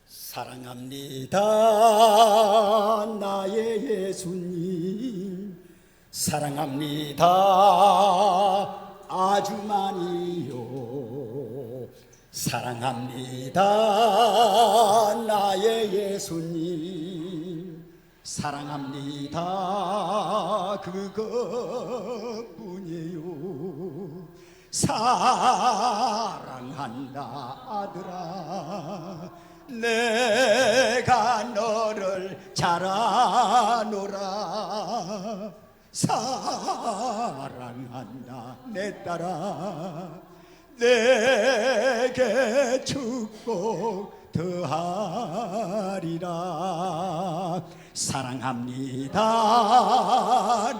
사랑합니다 나의 예수님, 사랑합니다 아주 많이요. 사랑합니다 나의 예수님, 사랑합니다 그것뿐이에요. 사랑한다 아들아, 내가 너를 잘 아노라. 사랑한다 내 딸아, 내게 축복 더하리라. 사랑합니다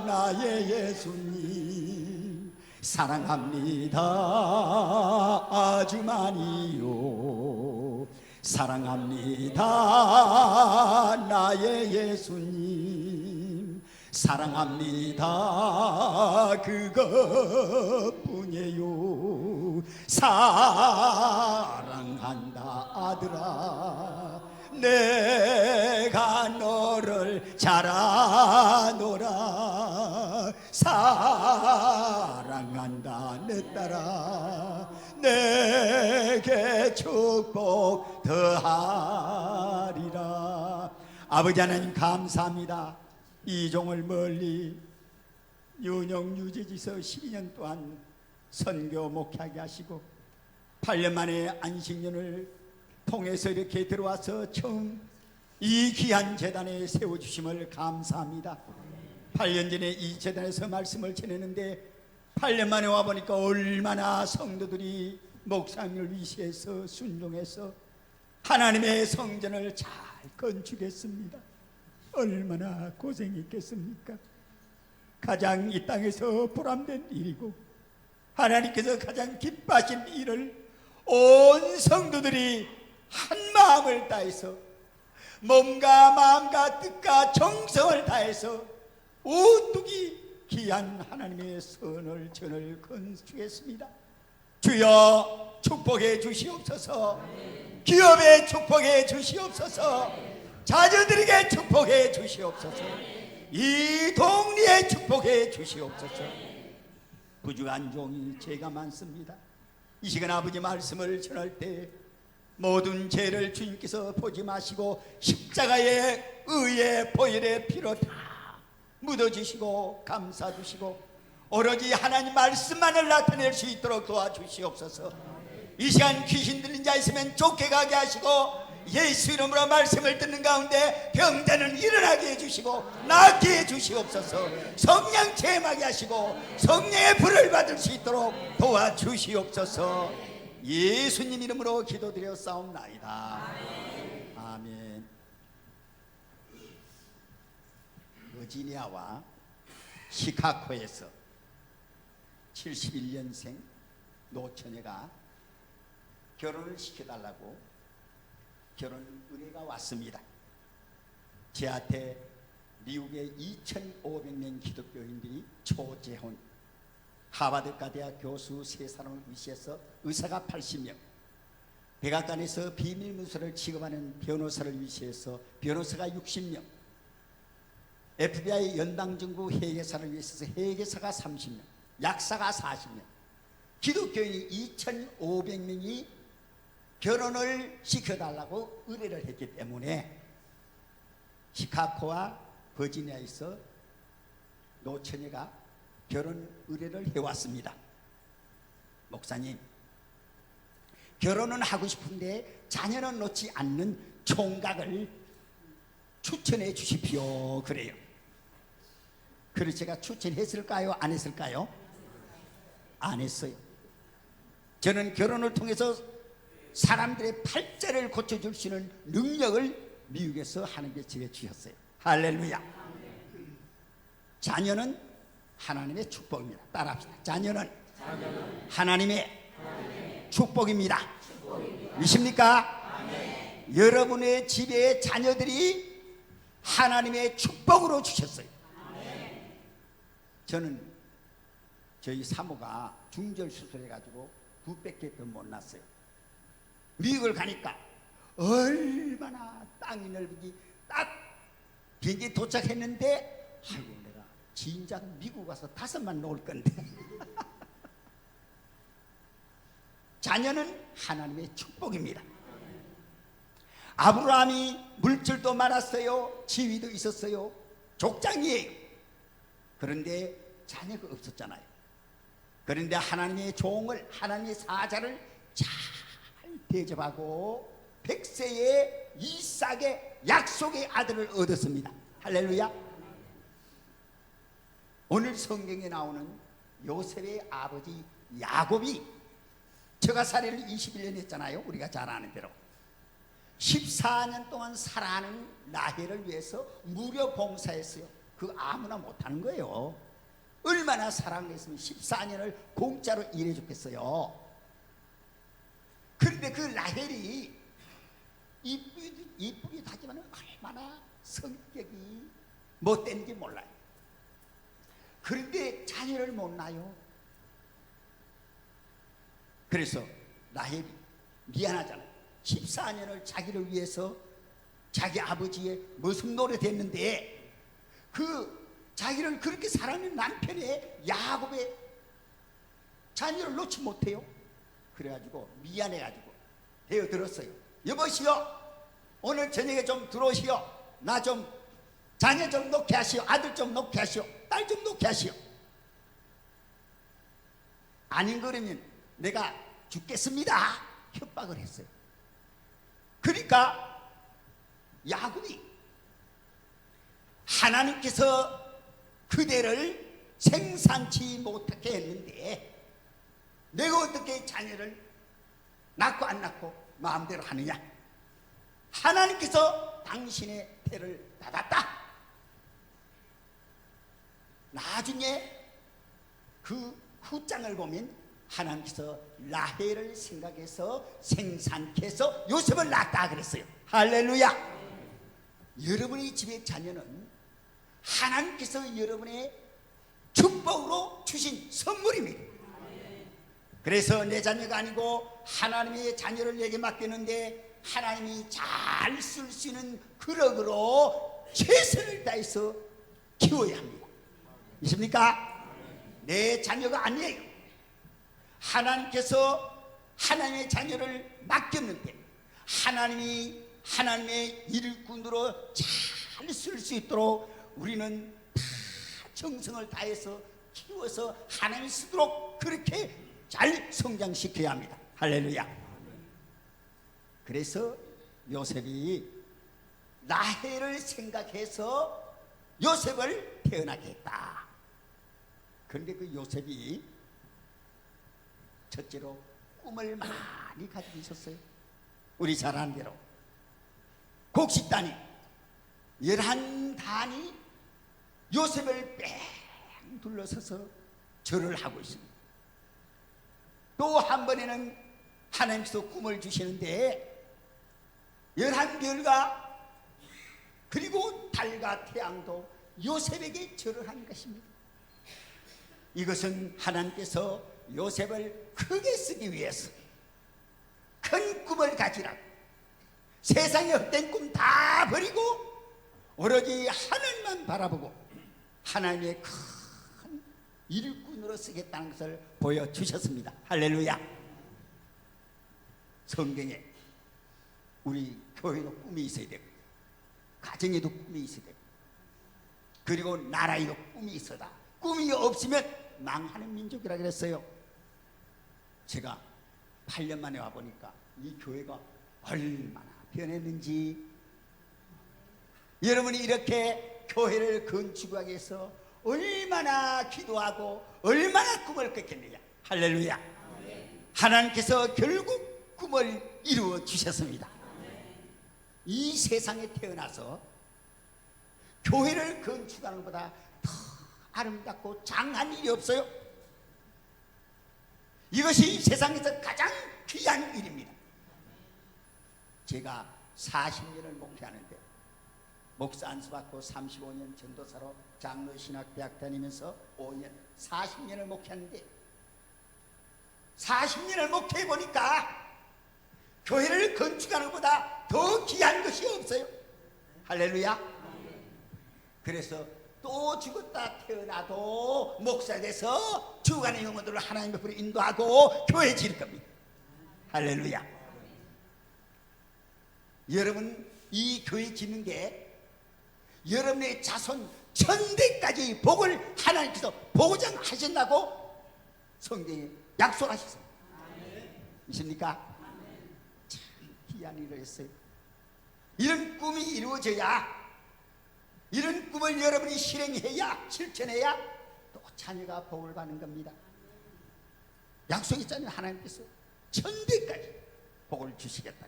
나의 예수님, 사랑합니다 아주 많이요. 사랑합니다 나의 예수님, 사랑합니다 그것뿐이에요. 사랑한다 아들아, 내가 너를 잘 아노라. 사랑한다 내 딸아, 내게 축복 더하리라. 아버지 하나님 감사합니다. 이종을 멀리 윤영 유재지서 12년 동안 선교 목회하게 하시고 8년 만에 안식년을 통해서 이렇게 들어와서 처음 이 귀한 재단에 세워주심을 감사합니다. 8년 전에 이 재단에서 말씀을 전했는데 8년 만에 와보니까 얼마나 성도들이 목사님을 위시해서 순종해서 하나님의 성전을 잘 건축했습니다. 얼마나 고생했겠습니까? 가장 이 땅에서 보람된 일이고 하나님께서 가장 기뻐하신 일을 온 성도들이 한 마음을 다해서 몸과 마음과 뜻과 정성을 다해서 우뚝이 귀한 하나님의 선을 전을 건축했습니다. 주여 축복해 주시옵소서. 기업에 축복해 주시옵소서. 자녀들에게 축복해 주시옵소서. 이 동리에 축복해 주시옵소서. 부족한 종이 죄가 많습니다. 이 시간 아버지 말씀을 전할 때 모든 죄를 주님께서 보지 마시고 십자가의 의의 보혈의 피로 다 묻어주시고 감싸주시고 오로지 하나님 말씀만을 나타낼 수 있도록 도와주시옵소서. 이 시간 귀신 들린 자 있으면 쫓겨가게 하시고 예수 이름으로 말씀을 듣는 가운데 병자는 일어나게 해주시고 낫게 해주시옵소서. 성령 체험하게 하시고 성령의 불을 받을 수 있도록 도와주시옵소서. 예수님 이름으로 기도드려 싸움나이다. 아멘. 버지니아와 시카고에서 71년생 노처녀가 결혼을 시켜달라고 결혼 의뢰가 왔습니다. 제한테 미국의 2,500명 기독교인들이 초재혼, 하버드가 대학 교수 3사람을 위시해서 의사가 80명, 백악관에서 비밀문서를 취급하는 변호사를 위시해서 변호사가 60명, FBI 연방정부 회계사를 위해서 회계사가 30명, 약사가 40명, 기독교인이 2,500명이 결혼을 시켜달라고 의뢰를 했기 때문에 시카고와 버지니아에서 노처녀가 결혼 의뢰를 해왔습니다. 목사님, 결혼은 하고 싶은데 자녀는 놓지 않는 총각을 추천해 주십시오. 그래요. 그래서 제가 추천했을까요? 안 했을까요? 안 했어요. 저는 결혼을 통해서 사람들의 팔자를 고쳐줄 수 있는 능력을 미국에서 하나님께 제게 주셨어요. 할렐루야. 자녀는 하나님의 축복입니다. 따라합시다. 자녀는 하나님의 축복입니다. 믿습니까? 여러분의 집에 자녀들이 하나님의 축복으로 주셨어요. 저는 저희 사모가 중절 수술해가지고 900개 더 못 났어요. 미국을 가니까 얼마나 땅이 넓은지. 딱 비행기 도착했는데 아이고 내가 진작 미국 가서 5만 놓을 건데. 자녀는 하나님의 축복입니다. 아브라함이 물질도 많았어요. 지위도 있었어요. 족장이에요. 그런데 자녀가 없었잖아요. 그런데 하나님의 종을, 하나님의 사자를 잘 대접하고 100세에 이삭의 약속의 아들을 얻었습니다. 할렐루야. 오늘 성경에 나오는 요셉의 아버지 야곱이 처가살이를 21년 했잖아요. 우리가 잘 아는 대로 14년 동안 살아가는 라헬을 위해서 무료 봉사했어요. 그거 아무나 못하는 거예요. 얼마나 사랑했으면 14년을 공짜로 일해 줬겠어요. 그런데 그 라헬이 이쁘기도 하지만 얼마나 성격이 못된지 몰라요. 그런데 자녀를 못 낳아요. 그래서 라헬이 미안하잖아요. 14년을 자기를 위해서 자기 아버지의 모습 노릇했는데 그 자기를 그렇게 사랑하는 남편의 야곱의 자녀를 놓지 못해요. 그래가지고 미안해가지고 대어들었어요. 여보시오, 오늘 저녁에 좀 들어오시오. 나 좀 자녀 좀 놓게 하시오. 아들 좀 놓게 하시오. 딸 좀 놓게 하시오. 아닌 그러면 내가 죽겠습니다. 협박을 했어요. 그러니까 야곱이 하나님께서 그대를 생산치 못하게 했는데 내가 어떻게 자녀를 낳고 안 낳고 마음대로 하느냐. 하나님께서 당신의 태를 닫았다. 나중에 그 후장을 보면 하나님께서 라헬을 생각해서 생산케 해서 요셉을 낳았다 그랬어요. 할렐루야. 여러분의 집의 자녀는 하나님께서 여러분의 축복으로 주신 선물입니다. 그래서 내 자녀가 아니고 하나님의 자녀를 내게 맡겼는데 하나님이 잘 쓸 수 있는 그릇으로 최선을 다해서 키워야 합니다. 있습니까? 내 자녀가 아니에요. 하나님께서 하나님의 자녀를 맡겼는데 하나님이 하나님의 일꾼으로 잘 쓸 수 있도록 우리는 다 정성을 다해서 키워서 하나님이 쓰도록 그렇게 잘 성장시켜야 합니다. 할렐루야. 그래서 요셉이 라헬을 생각해서 요셉을 태어나게 했다. 그런데 그 요셉이 첫째로 꿈을 많이 가지고 있었어요. 우리 잘 아는 대로 곡식단이 11단이 요셉을 뺑 둘러서서 절을 하고 있습니다. 또 한 번에는 하나님께서 꿈을 주시는데 11별과 그리고 달과 태양도 요셉에게 절을 한 것입니다. 이것은 하나님께서 요셉을 크게 쓰기 위해서 큰 꿈을 가지라고, 세상의 헛된 꿈 다 버리고 오로지 하늘만 바라보고 하나님의 큰 일꾼으로 쓰겠다는 것을 보여주셨습니다. 할렐루야. 성경에 우리 교회도 꿈이 있어야 되고 가정에도 꿈이 있어야 되고 그리고 나라에도 꿈이 있어다. 꿈이 없으면 망하는 민족이라 그랬어요. 제가 8년 만에 와보니까 이 교회가 얼마나 변했는지. 여러분이 이렇게 교회를 건축하기 위해서 얼마나 기도하고 얼마나 꿈을 꿨겠느냐. 할렐루야. 하나님께서 결국 꿈을 이루어 주셨습니다. 이 세상에 태어나서 교회를 건축하는 것보다 더 아름답고 장한 일이 없어요. 이것이 세상에서 가장 귀한 일입니다. 제가 40년을 목회하는데 목사 안수 받고 35년 전도사로 장로신학대학 다니면서 5년 40년을 목회하는데 40년을 목회해 보니까 교회를 건축하는 것보다 더 귀한 것이 없어요. 할렐루야. 그래서 또 죽었다 태어나도 목사 돼서 죽어가는 영혼들을 하나님 앞으로 인도하고 교회 지을 겁니다. 할렐루야. 여러분, 이 교회 짓는 게 여러분의 자손 천대까지 복을 하나님께서 보장하신다고 성경에 약속하셨어요. 있습니까? 참 귀한 일을 했어요. 이런 꿈이 이루어져야, 이런 꿈을 여러분이 실행해야, 실천해야 또 자녀가 복을 받는 겁니다. 약속했잖아요. 하나님께서 천대까지 복을 주시겠다.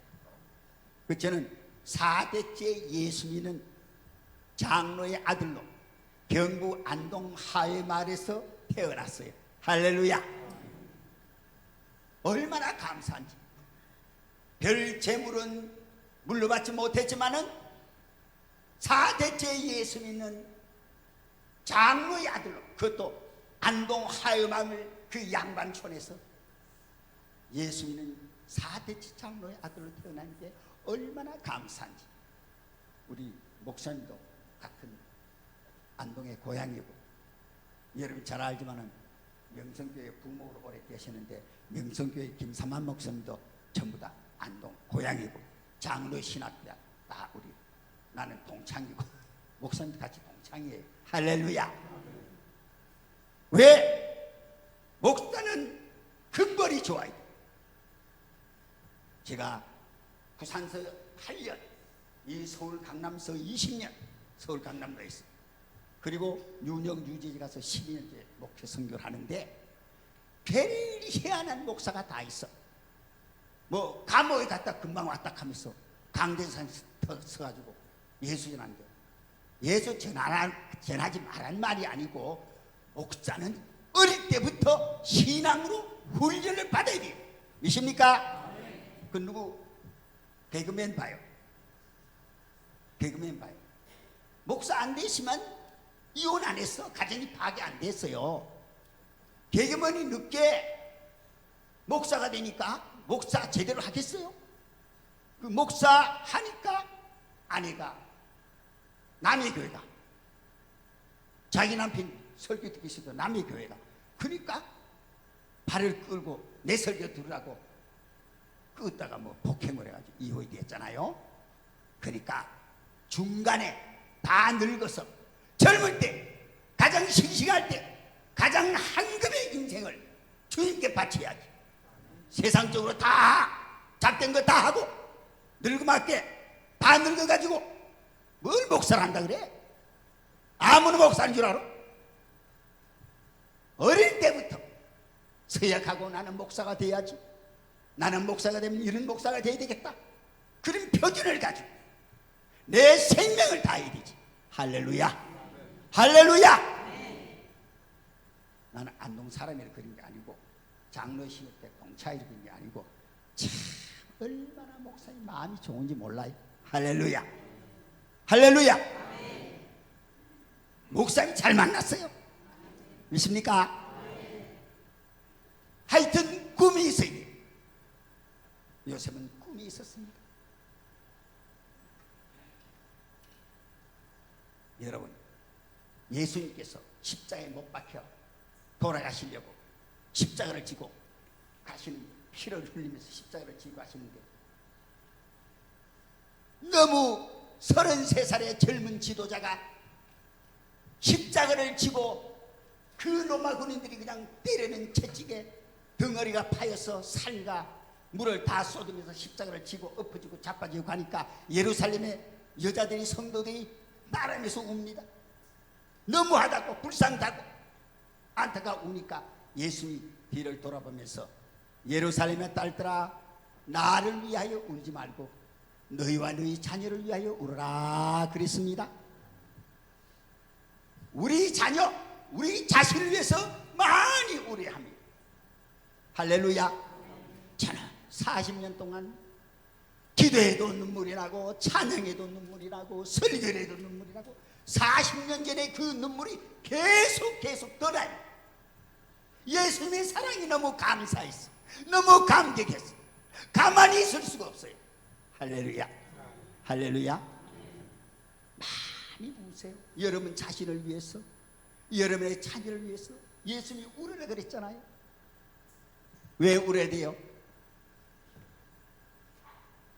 그 저는 4대째 예수 믿는 장로의 아들로 경북 안동 하회마을에서 태어났어요. 할렐루야. 얼마나 감사한지. 별 재물은 물러받지 못했지만은 4대째 예수 믿는 장로의 아들로, 그것도 안동 하회마을 그 양반촌에서 예수 믿는 4대째 장로의 아들로 태어난 게 얼마나 감사한지. 우리 목사님도 같은 안동의 고향이고, 여러분 잘 알지만은 명성교회 부목으로 오래 계시는데 명성교회 김삼환 목사님도 전부 다 안동 고향이고, 장로 신학교야 다 우리, 나는 동창이고 목사님도 같이 동창이에요. 할렐루야. 왜? 목사는 근벌이 좋아야 돼. 제가 부산서 8년, 이 서울 강남서 20년, 서울 강남로에 있어요. 그리고 뉴욕 뉴저지 가서 12년째 목회 선교를 하는데 별 희한한 목사가 다 있어. 뭐 감옥에 갔다 금방 왔다 하면서 강대산 서가지고 예수 전한대. 예수 전하지 말란 말이 아니고, 목사는 어릴 때부터 신앙으로 훈련을 받아야 돼요. 믿습니까? 그 누구? 개그맨 봐요. 개그맨 봐요. 목사 안 되시면 이혼 안 했어. 가정이 파괴 안 됐어요. 개그맨이 늦게 목사가 되니까 목사 제대로 하겠어요? 그 목사 하니까 아내가 남의 교회가, 자기 남편 설교 듣기 싫어도 남의 교회가, 그러니까 발을 끌고 내 설교 들으라고 끄다가 뭐 폭행을 해가지고 이혼이 됐잖아요. 그러니까 중간에 다 늙어서 젊을 때, 가장 싱싱할 때, 가장 한급의 인생을 주님께 바쳐야지. 세상적으로 다 잡된 거 다 하고 늙어맞게 다 늙어가지고 뭘 목사를 한다 그래? 아무나 목사인 줄 알아? 어릴 때부터 서약하고 나는 목사가 돼야지, 나는 목사가 되면 이런 목사가 돼야 되겠다, 그런 표준을 가지고 내 생명을 다해야 되지. 할렐루야. 할렐루야. 나는 안동 사람이라 그런 게 아니고, 장로 신학 때 동차이라 그런 게 아니고, 참 얼마나 목사님 마음이 좋은지 몰라요. 할렐루야. 할렐루야. 목사님 잘 만났어요. 믿습니까? 하여튼 꿈이 있어야 돼요. 요셉은 꿈이 있었습니다. 여러분, 예수님께서 십자가에 못 박혀 돌아가시려고 십자가를 지고 가시는, 피를 흘리면서 십자가를 지고 가시는데, 너무 33살의 젊은 지도자가 십자가를 지고 그 로마 군인들이 그냥 때리는 채찍에 덩어리가 파여서 살과 물을 다 쏟으면서 십자가를 지고 엎어지고 자빠지고 가니까 예루살렘의 여자들이, 성도들이 따라면서 웁니다. 너무하다고, 불쌍하다고, 안타가 우니까 예수님이 뒤를 돌아보면서 예루살렘의 딸들아, 나를 위하여 울지 말고 너희와 너희 자녀를 위하여 울어라 그랬습니다. 우리 자녀, 우리 자신을 위해서 많이 우려합니다. 할렐루야. 저는 40년 동안 기도해도 눈물이 나고 찬양해도 눈물이 나고 설교해도 눈물이 나고 40년 전에 그 눈물이 계속 떠나요. 예수님의 사랑이 너무 감사했어. 너무 감격했어. 가만히 있을 수가 없어요. 할렐루야. 할렐루야. 많이 우세요. 여러분 자신을 위해서, 여러분의 자녀를 위해서 예수님이 울으라 그랬잖아요. 왜 울어야 돼요?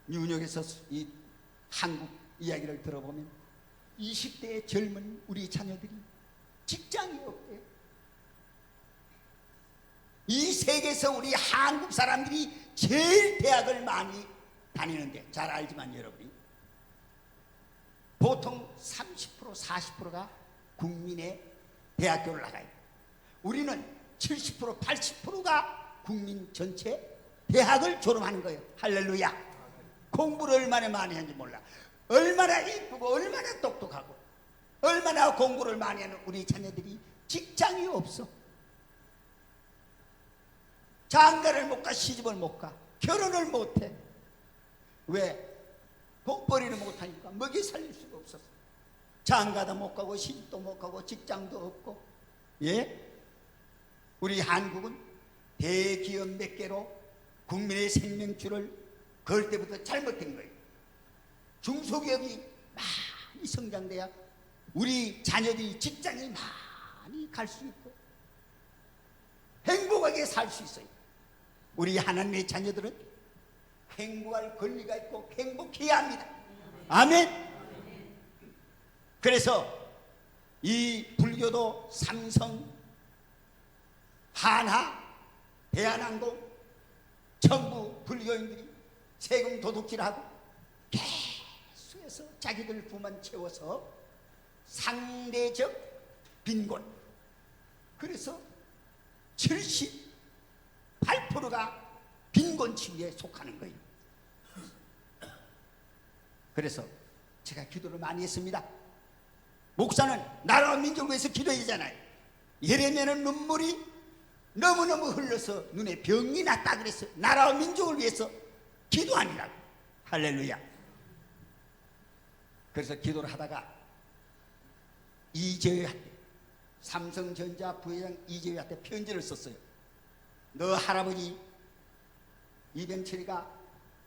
뉴욕에서 이 한국 이야기를 들어보면 20대의 젊은 우리 자녀들이 직장이 없대요. 이 세계에서 우리 한국 사람들이 제일 대학을 많이 다니는데, 잘 알지만 여러분이 보통 30% 40%가 국민의 대학교를 나가요. 우리는 70% 80%가 국민 전체 대학을 졸업하는 거예요. 할렐루야. 공부를 얼마나 많이 하는지 몰라. 얼마나 이쁘고 얼마나 똑똑하고 얼마나 공부를 많이 하는 우리 자녀들이 직장이 없어. 장가를 못 가, 시집을 못 가, 결혼을 못 해. 왜? 돈벌이를 못 하니까 먹여 살릴 수가 없었어. 장가도 못 가고 시집도 못 가고 직장도 없고. 예? 우리 한국은 대기업 몇 개로 국민의 생명줄을 걸 때부터 잘못된 거예요. 중소기업이 많이 성장돼야 우리 자녀들이 직장에 많이 갈 수 있고 행복하게 살 수 있어요. 우리 하나님의 자녀들은 행복할 권리가 있고 행복해야 합니다. 아멘. 그래서 이 불교도 삼성, 한화, 대한항공 전부 불교인들이 세금 도둑질하고 계속해서 자기들 부만 채워서 상대적 빈곤, 그래서 78%가 빈곤 층에 속하는 거예요. 그래서 제가 기도를 많이 했습니다. 목사는 나라와 민족을 위해서 기도해야 되잖아요. 예레미야는 눈물이 너무너무 흘러서 눈에 병이 났다 그랬어요. 나라와 민족을 위해서 기도하니라고. 할렐루야. 그래서 기도를 하다가 이재회한테, 삼성전자 부회장 이재회한테 편지를 썼어요. 너 할아버지 이병철이가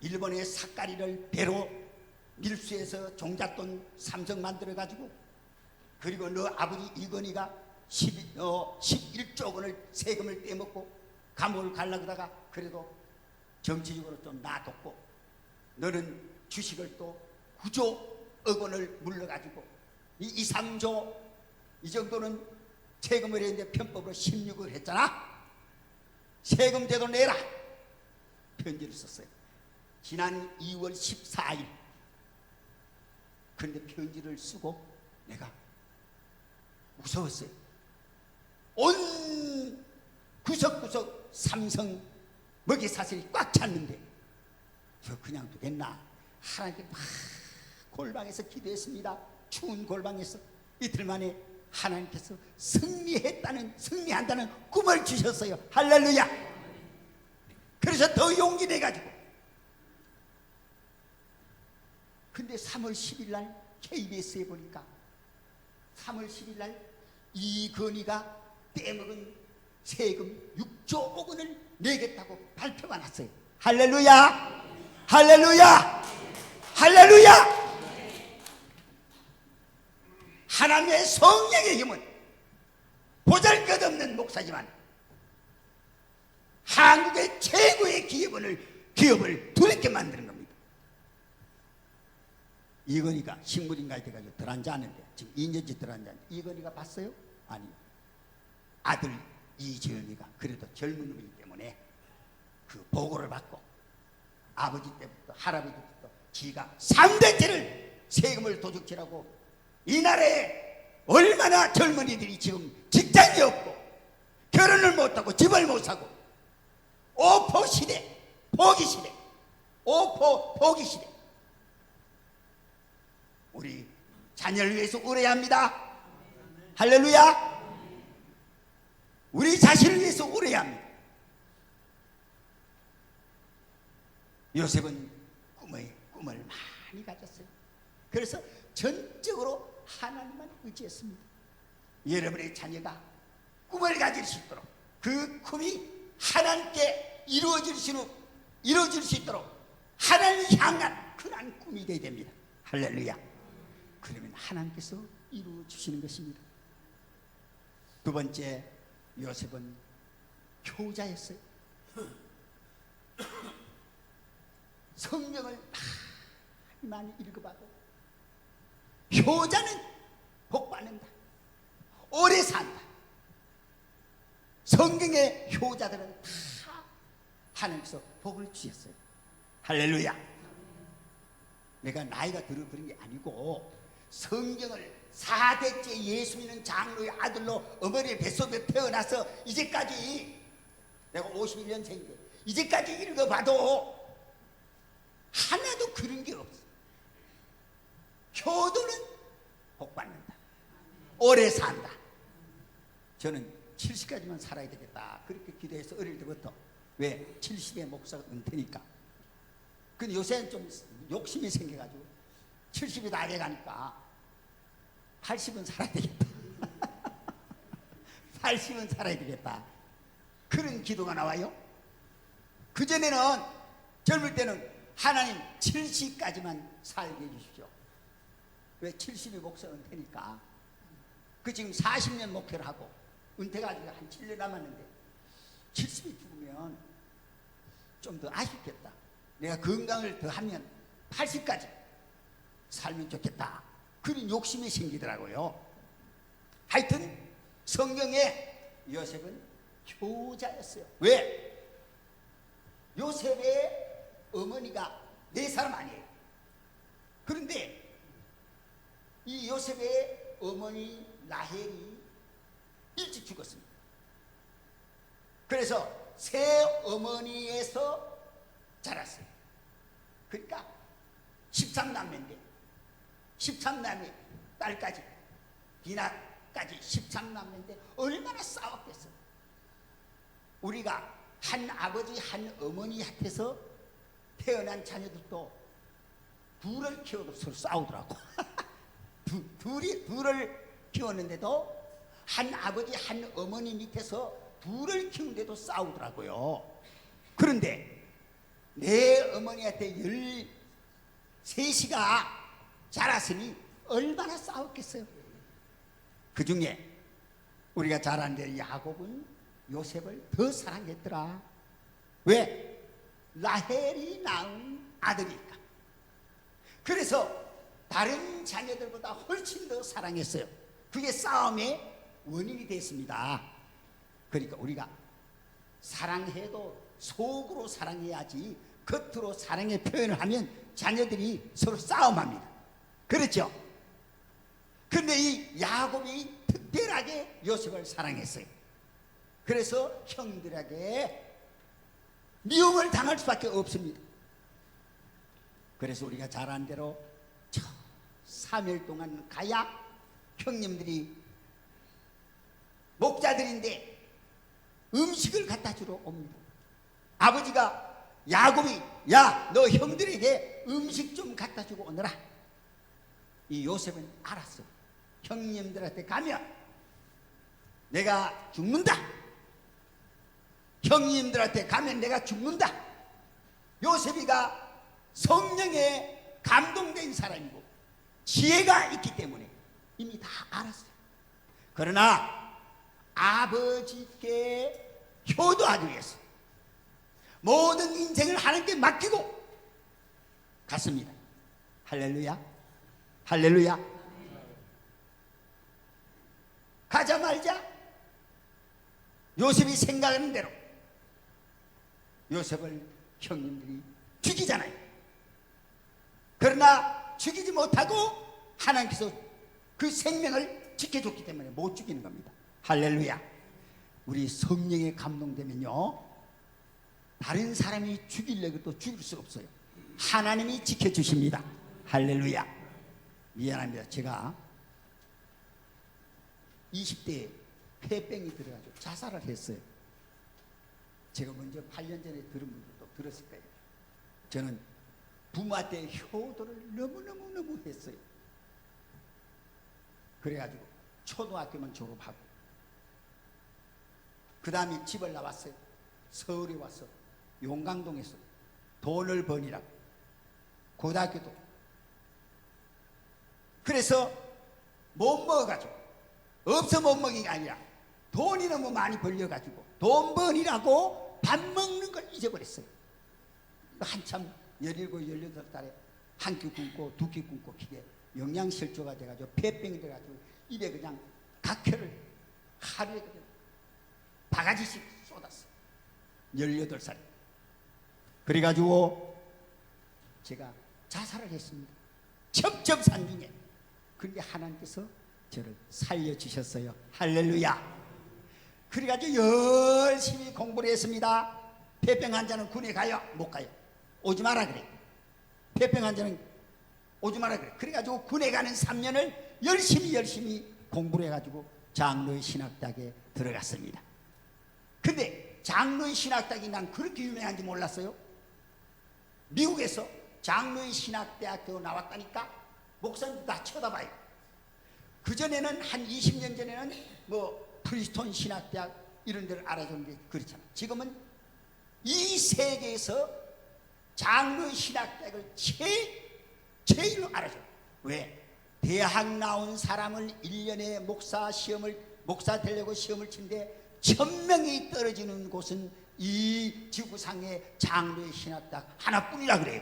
일본의 삿가리를 배로 밀수해서 종잣돈 삼성 만들어가지고, 그리고 너 아버지 이건희가 11조 원을 세금을 떼먹고 감옥을 가려다가 그래도 정치적으로 좀 놔뒀고, 너는 주식을 또 9조억 원을 물러가지고 이 2, 3조 이 정도는 세금을 했는데 편법으로 16을 했잖아. 세금 제도 내라. 편지를 썼어요. 지난 2월 14일. 그런데 편지를 쓰고 내가 무서웠어요. 온 구석구석 삼성 먹이 사슬이 꽉 찼는데 저 그냥 두겠나. 하나님께 막 골방에서 기도했습니다. 추운 골방에서 이틀 만에 하나님께서 승리한다는 꿈을 주셨어요. 할렐루야. 그래서 더 용기 내가지고, 근데 3월 10일 날 KBS에 보니까 3월 10일 날 이건희가 떼먹은 세금 6조 원을 내겠다고 발표가 났어요. 할렐루야. 할렐루야. 할렐루야. 하나님의 성령의 힘은 보잘것없는 목사지만 한국의 최고의 기업을 두렵게 만드는 겁니다. 이건희가 식물인가에 돼가지고 덜 앉았는데 지금 2년째 덜 앉았는데 이건희가 봤어요? 아니요. 아들 이재현이가 그래도 젊은 놈이기 때문에 그 보고를 받고 아버지 때부터 할아버지 때부터 지가 3대째를 세금을 도둑질하고, 이 나라에 얼마나 젊은이들이 지금 직장이 없고 결혼을 못하고 집을 못 사고 오포 시대, 포기 시대, 오포 포기 시대. 우리 자녀를 위해서 울어야 합니다. 할렐루야. 우리 자신을 위해서 울어야 합니다. 요셉은 꿈을 많이 가졌어요. 그래서 전적으로 하나님만 의지했습니다. 여러분의 자녀가 꿈을 가질 수 있도록 그 꿈이 하나님께 이루어질 수 있는 이루어질 수 있도록 하나님을 향한 그러한 꿈이 되어야 됩니다. 할렐루야. 그러면 하나님께서 이루어 주시는 것입니다. 두 번째, 요셉은 효자였어요. 성경을 많이 읽어봐도 효자는 복받는다, 오래 산다. 성경의 효자들은 다 하나님께서 복을 주셨어요. 할렐루야. 내가 나이가 들어 그런 게 아니고 성경을 4대째 예수 믿는 장로의 아들로 어머니의 뱃속에 태어나서 이제까지, 내가 51년생인데 이제까지 읽어봐도 하나도 그런 게 없어. 효도는 복받는다, 오래 산다. 저는 70까지만 살아야 되겠다 그렇게 기도해서 어릴 때부터. 왜? 70의 목사가 은퇴니까. 근데 요새는 좀 욕심이 생겨가지고 70이 다 돼가니까 80은 살아야 되겠다. 80은 살아야 되겠다. 그런 기도가 나와요. 그전에는, 젊을 때는 하나님 70까지만 살게 해주십시오. 왜? 70이 목사 은퇴니까. 그 지금 40년 목회를 하고 은퇴가 아직 한 7년 남았는데 70이 죽으면 좀 더 아쉽겠다. 내가 건강을 더 하면 80까지 살면 좋겠다. 그런 욕심이 생기더라고요. 하여튼 성경에 요셉은 효자였어요. 왜? 요셉의 어머니가 4사람 아니에요. 그런데 이 요셉의 어머니 라헬이 일찍 죽었습니다. 그래서 새 어머니에서 자랐어요. 그러니까 13남매인데 13남매 딸까지 디나까지 13남매인데 얼마나 싸웠겠어요. 우리가 한 아버지 한 어머니한테서 태어난 자녀들도 둘을 키워도 서로 싸우더라고. 둘을 키웠는데도 한 아버지 한 어머니 밑에서 둘을 키우는데도 싸우더라고요. 그런데 내 어머니한테 13이가 자랐으니 얼마나 싸웠겠어요. 그 중에 우리가 잘 아는 대로 야곱은 요셉을 더 사랑했더라. 왜? 라헬이 낳은 아들이니까. 그래서 다른 자녀들보다 훨씬 더 사랑했어요. 그게 싸움의 원인이 됐습니다. 그러니까 우리가 사랑해도 속으로 사랑해야지 겉으로 사랑의 표현을 하면 자녀들이 서로 싸움합니다. 그렇죠? 근데 이 야곱이 특별하게 요셉을 사랑했어요. 그래서 형들에게 미움을 당할 수밖에 없습니다. 그래서 우리가 잘 아는 대로 3일 동안 가야 형님들이 목자들인데 음식을 갖다 주러 옵니다. 아버지가 야곱이, 야, 너 형들에게 음식 좀 갖다 주고 오너라. 이 요셉은 알았어. 형님들한테 가면 내가 죽는다. 형님들한테 가면 내가 죽는다. 요셉이가 성령에 감동된 사람이고 지혜가 있기 때문에 이미 다 알았어요. 그러나 아버지께 효도하기 위해서 모든 인생을 하나님께 맡기고 갔습니다. 할렐루야. 할렐루야. 가자마자 요셉이 생각하는 대로 요셉을 형님들이 죽이잖아요. 그러나 죽이지 못하고 하나님께서 그 생명을 지켜줬기 때문에 못 죽이는 겁니다. 할렐루야. 우리 성령에 감동되면요 다른 사람이 죽이려고 죽일 수 없어요. 하나님이 지켜주십니다. 할렐루야. 미안합니다. 제가 20대에 폐병이 들어가지고 자살을 했어요. 제가 먼저 8년 전에 들은 분들도 들었을 거예요. 저는 부모한테 효도를 너무너무 했어요. 그래가지고 초등학교만 졸업하고 그 다음에 집을 나왔어요. 서울에 와서 용강동에서 돈을 버니라고. 고등학교도. 그래서 못 먹어가지고, 없어 못 먹인 게 아니라 돈이 너무 많이 벌려가지고 돈 버니라고 밥 먹는 걸 잊어버렸어요. 한참 17, 18살에 한 끼 굶고 두 끼 굶고 기계 영양실조가 돼가지고 폐병이 돼가지고 입에 그냥 각혈을 하루에 그냥 바가지씩 쏟았어요. 18살에. 그래가지고 제가 자살을 했습니다. 첩첩산중에. 그런데 하나님께서 저를 살려주셨어요. 할렐루야. 그래가지고 열심히 공부를 했습니다. 폐병 환자는 군에 가요? 못 가요. 오지 마라 그래. 폐병 환자는 오지 마라 그래. 그래가지고 군에 가는 3년을 열심히 공부를 해가지고 장로의 신학대학에 들어갔습니다. 근데 장로의 신학대학이 난 그렇게 유명한지 몰랐어요. 미국에서 장로의 신학대학교 나왔다니까 목사님도 다 쳐다봐요. 그전에는 한 20년 전에는 뭐 프리스톤 신학대학 이런 데를 알아줬는데 그렇잖아. 지금은 이 세계에서 장로의 신학대학을 제일로 알아줘. 왜? 대학 나온 사람을 1년에 목사 되려고 시험을 치는데 1000명이 떨어지는 곳은 이 지구상의 장로의 신학대학 하나뿐이라 그래요.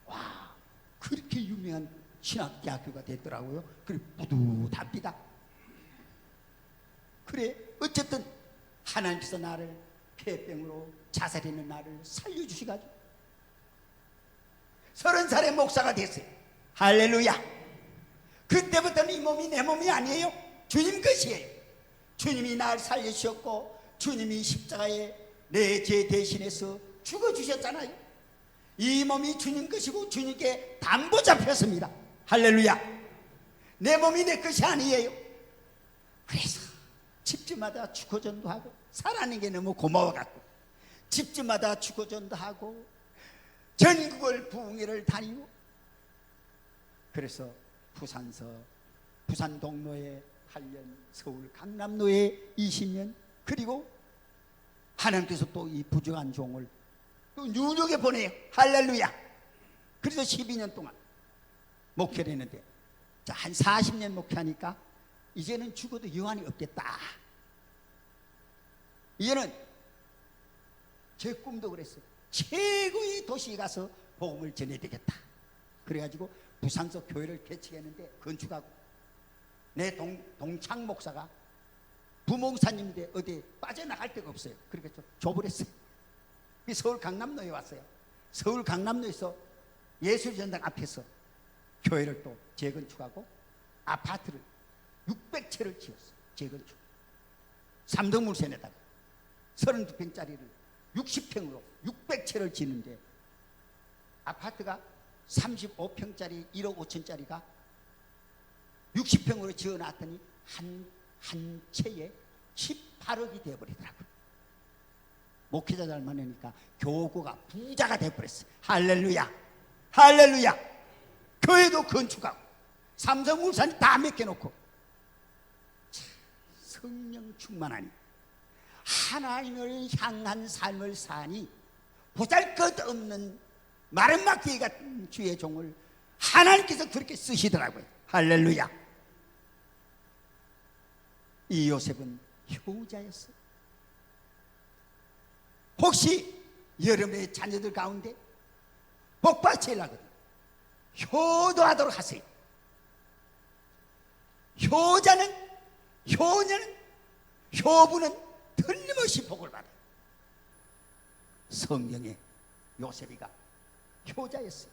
와, 그렇게 유명한 신학대학교가 됐더라고요. 그래 뿌듯합니다. 그래 어쨌든 하나님께서 나를 폐병으로 자살했는 나를 살려주시가지고 30살의 목사가 됐어요. 할렐루야. 그때부터는 이 몸이 내 몸이 아니에요. 주님 것이에요. 주님이 날 살려주셨고 주님이 십자가에 내 죄 대신해서 죽어주셨잖아요. 이 몸이 주님 것이고 주님께 담보 잡혔습니다. 할렐루야. 내 몸이 내 것이 아니에요. 그래서 집집마다 축구전도 하고 살아있는 게 너무 고마워갖고 집집마다 축구전도 하고 전국을 부흥회를 다니고 그래서 부산 동로에 8년, 서울 강남로에 20년, 그리고 하나님께서 또 이 부정한 종을 또 뉴욕에 보내요. 할렐루야. 그래서 12년 동안 목회를 했는데 자, 한 40년 목회하니까 이제는 죽어도 여한이 없겠다. 이제는 제 꿈도 그랬어요. 최고의 도시에 가서 복음을 전해야 되겠다. 그래가지고 부산서 교회를 개척했는데 건축하고 내 동창 목사가 부목사님인데 어디 빠져나갈 데가 없어요. 그러니까 좀 좁으랬어요. 서울 강남로에 왔어요. 서울 강남로에서 예술전당 앞에서 교회를 또 재건축하고 아파트를 600채를 지었어요. 재건축. 삼덕물산에다가 32평짜리를 60평으로 600채를 짓는데 아파트가 35평짜리 1억 5천짜리가 60평으로 지어놨더니 한 채에 18억이 되어버리더라고요. 목회자 잘 만나니까 교구가 부자가 되어버렸어요. 할렐루야. 할렐루야. 교회도 건축하고 삼성물산이 다 맡겨놓고 성령 충만하니 하나님을 향한 삶을 사니 보잘것없는 마른막대기 같은 주의 종을 하나님께서 그렇게 쓰시더라고요. 할렐루야. 이 요셉은 효자였어요. 혹시 여러분의 자녀들 가운데 복받치려거든 효도하도록 하세요. 효녀는 효부는 틀림없이 복을 받아요. 성경에 요셉이가 효자였어요.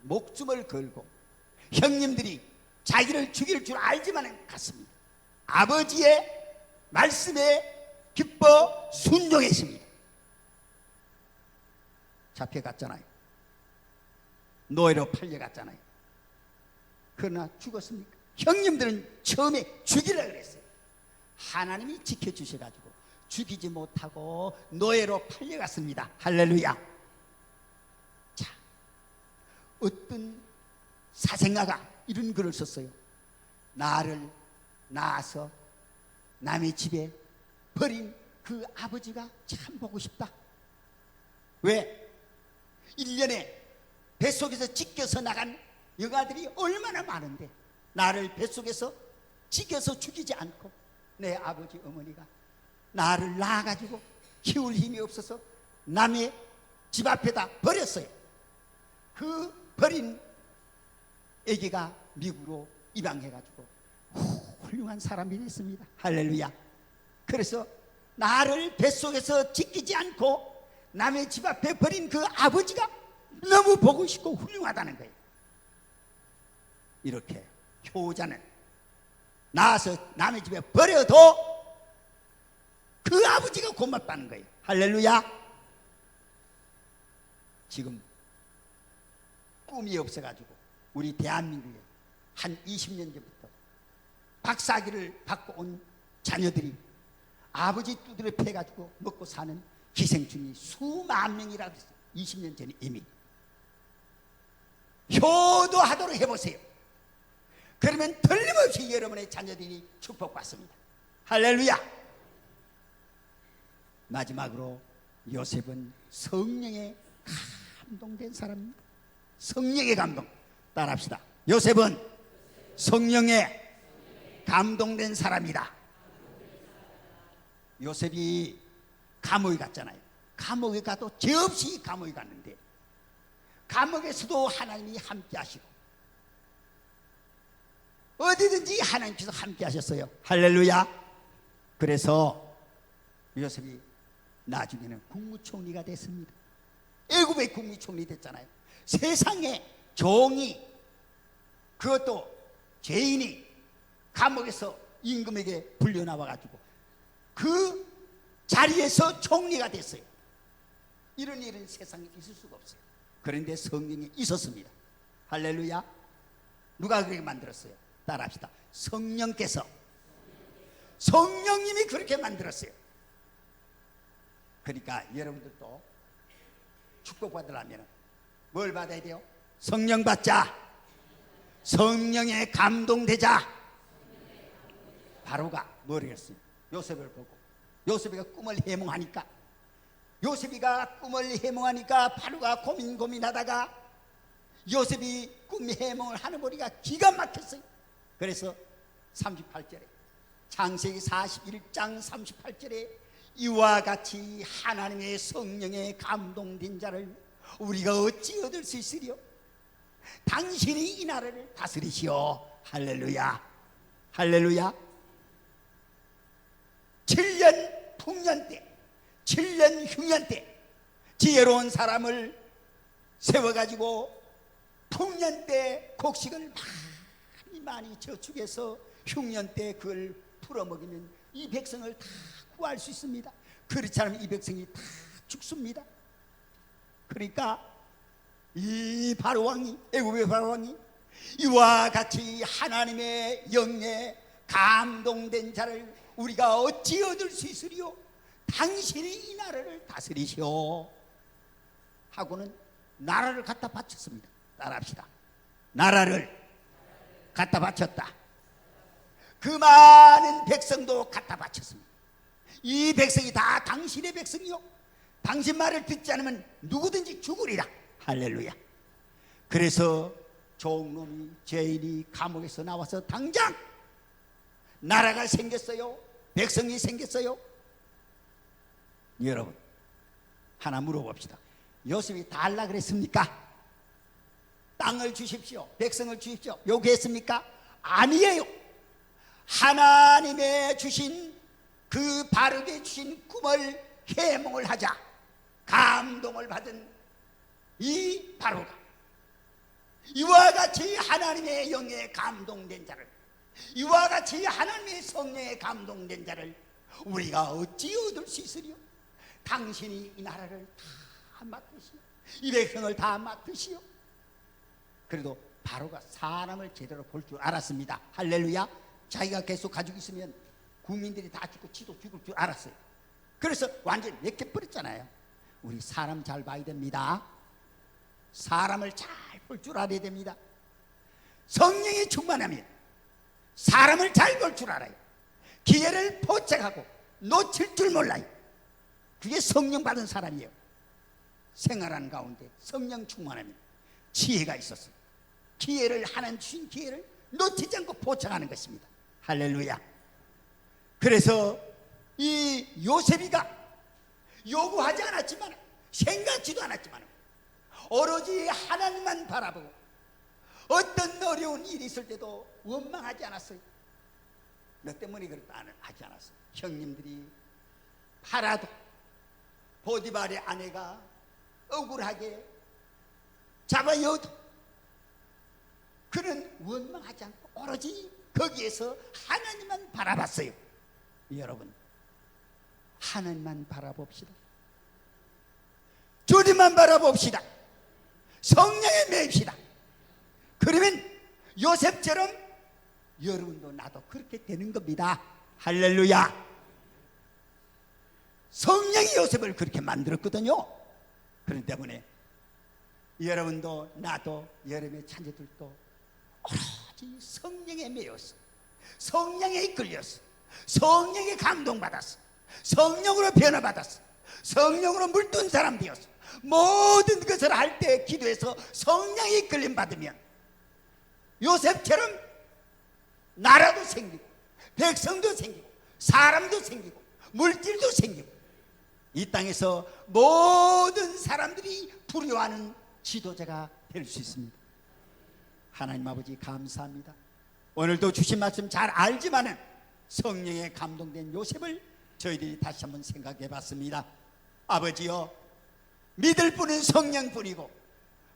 목숨을 걸고 형님들이 자기를 죽일 줄 알지만 갔습니다. 아버지의 말씀에 기뻐 순종했습니다. 잡혀갔잖아요. 노예로 팔려갔잖아요. 그러나 죽었습니까? 형님들은 처음에 죽이려고 그랬어요. 하나님이 지켜주셔가지고 죽이지 못하고 노예로 팔려갔습니다. 할렐루야. 자, 어떤 사생아가 이런 글을 썼어요. 나를 낳아서 남의 집에 버린 그 아버지가 참 보고 싶다. 왜? 1년에 뱃속에서 찢겨서 나간 여가들이 얼마나 많은데 나를 뱃속에서 찢겨서 죽이지 않고 내 아버지 어머니가 나를 낳아가지고 키울 힘이 없어서 남의 집 앞에다 버렸어요. 그 버린 아기가 미국으로 입양해가지고 훌륭한 사람이 됐습니다. 할렐루야. 그래서 나를 뱃속에서 지키지 않고 남의 집 앞에 버린 그 아버지가 너무 보고 싶고 훌륭하다는 거예요. 이렇게 효자는 나와서 남의 집에 버려도 그 아버지가 고맙다는 거예요. 할렐루야. 지금 꿈이 없어가지고 우리 대한민국에 한 20년 전부터 박사학위를 받고 온 자녀들이 아버지 두드려 패가지고 먹고 사는 기생충이 수만 명이라고 했어요. 20년 전에 이미. 효도하도록 해보세요. 그러면 틀림없이 여러분의 자녀들이 축복받습니다. 할렐루야. 마지막으로 요셉은 성령에 감동된 사람입니다. 성령의 감동. 따라합시다. 요셉은 성령에 감동된 사람이다. 요셉이 감옥에 갔잖아요. 감옥에 가도 죄 없이 감옥에 갔는데 감옥에서도 하나님이 함께 하시고 어디든지 하나님께서 함께 하셨어요. 할렐루야. 그래서 요셉이 나중에는 국무총리가 됐습니다. 애굽의 국무총리 됐잖아요. 세상에 종이, 그것도 죄인이 감옥에서 임금에게 불려나와가지고 그 자리에서 총리가 됐어요. 이런 일은 세상에 있을 수가 없어요. 그런데 성령이 있었습니다. 할렐루야. 누가 그렇게 만들었어요? 따라합시다. 성령께서, 성령님이 그렇게 만들었어요. 그러니까 여러분들도 축복받으려면 뭘 받아야 돼요? 성령 받자. 성령에 감동되자. 바로가 뭐를 했어요? 요셉을 보고 요셉이가 꿈을 해몽하니까 요셉이가 꿈을 해몽하니까 바로가 고민하다가 요셉이 꿈 해몽을 하는 머리가 기가 막혔어요. 그래서 38절에 창세기 41장 38절에 이와 같이 하나님의 성령에 감동된 자를 우리가 어찌 얻을 수 있으리요? 당신이 이 나라를 다스리시오. 할렐루야. 할렐루야. 7년 풍년 때 7년 흉년 때 지혜로운 사람을 세워가지고 풍년 때 곡식을 많이 저축해서 흉년 때 그걸 풀어먹이면 이 백성을 다 구할 수 있습니다. 그렇지 않으면 이 백성이 다 죽습니다. 그러니까 이 바로왕이, 애굽의 바로왕이 이와 같이 하나님의 영에 감동된 자를 우리가 어찌 얻을 수 있으리요? 당신이 이 나라를 다스리시오 하고는 나라를 갖다 바쳤습니다. 따라합시다. 나라를 갖다 바쳤다. 그 많은 백성도 갖다 바쳤습니다. 이 백성이 다 당신의 백성이요, 당신 말을 듣지 않으면 누구든지 죽으리라. 할렐루야. 그래서 종놈이 죄인이 감옥에서 나와서 당장 나라가 생겼어요. 백성이 생겼어요. 여러분 하나 물어봅시다. 요셉이 다 하려고 그랬습니까? 땅을 주십시오, 백성을 주십시오 요구했습니까? 아니에요. 하나님의 주신 그 바르게 주신 꿈을 해몽을 하자 감동을 받은 이 바로가 이와 같이 하나님의 영에 감동된 자를, 이와 같이 하나님의 성령에 감동된 자를 우리가 어찌 얻을 수 있으리요? 당신이 이 나라를 다 맡으시오, 이 백성을 다 맡으시오. 그래도 바로가 사람을 제대로 볼 줄 알았습니다. 할렐루야. 자기가 계속 가지고 있으면 국민들이 다 죽고 지도 죽을 줄 알았어요. 그래서 완전히 맥혀버렸잖아요. 우리 사람 잘 봐야 됩니다. 사람을 잘 볼 줄 알아야 됩니다. 성령이 충만하면 사람을 잘 볼 줄 알아요. 기회를 포착하고 놓칠 줄 몰라요. 그게 성령 받은 사람이에요. 생활하는 가운데 성령 충만함이 지혜가 있었어요. 기회를 하나님 주신 기회를 놓치지 않고 포착하는 것입니다. 할렐루야. 그래서 이 요셉이가 요구하지 않았지만 생각지도 않았지만 오로지 하나님만 바라보고 어떤 어려운 일이 있을 때도 원망하지 않았어요. 너 때문에 그렇다 하지 않았어요. 형님들이 팔아도 보디발의 아내가 억울하게 잡아여도 그는 원망하지 않고 오로지 거기에서 하나님만 바라봤어요. 여러분, 하나님만 바라봅시다. 주님만 바라봅시다. 성령에 매입시다. 그러면 요셉처럼 여러분도 나도 그렇게 되는 겁니다. 할렐루야. 성령이 요셉을 그렇게 만들었거든요. 그렇기 때문에 여러분도 나도 여러분의 자녀들도 오로지 성령에 매였어. 성령에 이끌렸어. 성령에 감동받았어. 성령으로 변화받았어. 성령으로 물든 사람 되었어. 모든 것을 할 때 기도해서 성령에 이끌림 받으면 요셉처럼 나라도 생기고 백성도 생기고 사람도 생기고 물질도 생기고 이 땅에서 모든 사람들이 부러워하는 지도자가 될 수 있습니다. 하나님 아버지 감사합니다. 오늘도 주신 말씀 잘 알지만은 성령에 감동된 요셉을 저희들이 다시 한번 생각해 봤습니다. 아버지여, 믿을 분은 성령뿐이고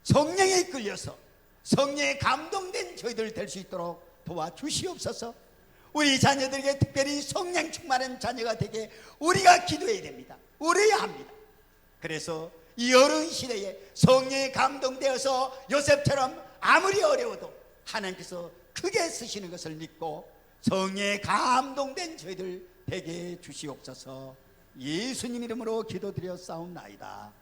성령에 이끌려서 성령에 감동된 저희들 될 수 있도록 도와주시옵소서. 우리 자녀들에게 특별히 성령 충만한 자녀가 되게 우리가 기도해야 됩니다. 울어야 합니다. 그래서 이 어려운 시대에 성령에 감동되어서 요셉처럼 아무리 어려워도 하나님께서 크게 쓰시는 것을 믿고 성령에 감동된 저희들 되게 주시옵소서. 예수님 이름으로 기도드려 싸움나이다.